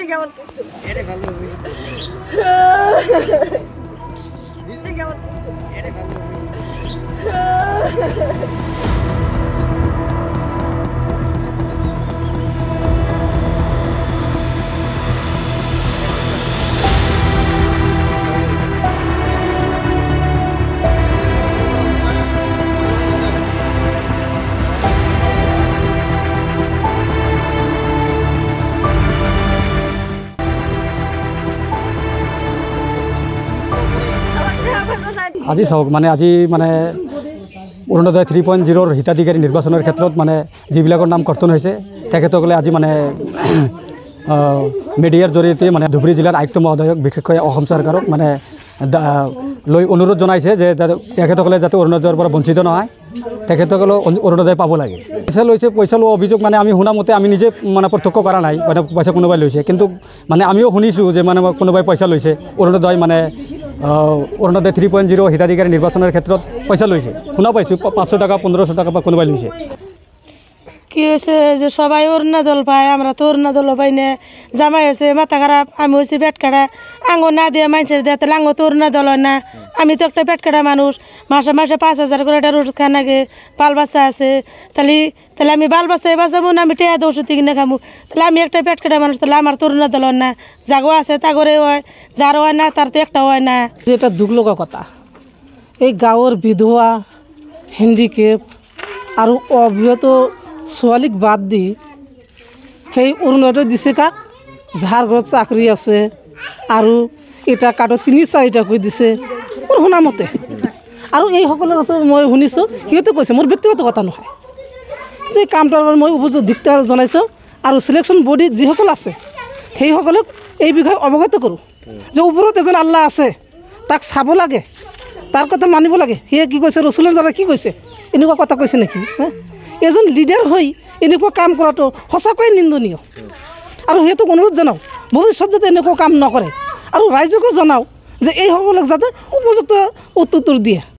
কেমন কৰছো? এটা ভালো হইছে। কেমন কৰছো? এটা ভালো হইছে। আজি চাওক মানে আজি মানে অৰুণোদয় 3.0 হিতাধিকাৰী নিৰ্বাচনৰ ক্ষেত্ৰত মানে যিবিলাকৰ নাম কৰ্তন হৈছে তেখেতসকলে আজি মানে মিডিয়াৰ জৰিয়তে মানে ধুবুৰী জিলাৰ আয়ুক্ত মহোদয়ক বিশেষকৈ অসম চৰকাৰক মানে লৈ অনুৰোধ জনাইছে যে তেখেতসকলে যাতে অৰুণোদয়ৰ পৰা বঞ্চিত নহয়, তেখেতসকলে অৰুণোদয় পাব লাগে। পইচা লোৱা অভিযোগ মানে আমি শুনা মতে আমি নিজে মানে প্ৰত্যক্ষ কৰা নাই, মানে পইচা কোনোবাই লৈছে, কিন্তু মানে আমিও শুনিছোঁ যে মানে কোনোবাই পইচা লৈছে অৰুণোদয় মানে অৰুণোদয় 3.0 হিতাধিকাৰী নিৰ্বাচনৰ ক্ষেত্ৰত পইচা লৈছে শুনা পাইছোঁ, 500 টাকা 1500 টাকা বা কোনোবাই লৈছে। কি হয়েছে যে সবাই অরুণাচল পায়, আমরা তো অরুণাচল পাই না। জামাই আছে মাথা খারাপ, আমি হয়েছি পেট কাটা, আঙো না দিয়ে মানুষের দেয়, তাহলে আঙো তো অরুণাচল হয় না। আমি তো একটা পেট কাটা মানুষ, মাসে মাসে 5000 করে একটা ওষুধ খান আগে, বাল বাচ্চা আছে, তাহলে আমি বাল বাচ্চায় বাঁচাবো না, আমি টেয়া দিয়ে ওষুধ কিনে খাবো। তাহলে আমি একটা পেট কাটা মানুষ, তাহলে আমার তো অরুণাচল হয় না। জাগো আছে তাগরে হয়, যার হয় না তার তো একটা হয় না। যেটা দুখ লগা কথা, এই গাঁৱৰ বিধৱা হেণ্ডিকেপ আৰু অব্যাহত ছোৱালীক বাদ দি সেই অৰুণোদয় দিছে কাক? যাৰ ঘৰত চাকৰি আছে আৰু এটা কাৰ্ডত 3-4টাকৈ দিছে মোৰ শুনামতে। আৰু এইসকলৰ ওচৰত মই শুনিছোঁ, সিহঁতে কৈছে, মোৰ ব্যক্তিগত কথা নহয়, এই কামটোৰ মই উপযুক্ত দিগদাৰ জনাইছোঁ। আৰু চিলেকশ্যন বডিত যিসকল আছে সেইসকলক এই বিষয়ে অৱগত কৰোঁ যে ওপৰত এজন আল্লাহ আছে, তাক চাব লাগে, তাৰ কথা মানিব লাগে। সিয়ে কি কৈছে, ৰচুলৰ দ্বাৰা কি কৈছে, এনেকুৱা কথা কৈছে নেকি? এজন লিডাৰ হৈ এনেকুৱা কাম কৰাটো সঁচাকৈয়ে নিন্দনীয়। আৰু সিহঁতক অনুৰোধ জনাওঁ ভৱিষ্যত যাতে এনেকুৱা কাম নকৰে, আৰু ৰাইজকো জনাওঁ যে এইসকলক যাতে উপযুক্ত উত্তৰ দিয়ে।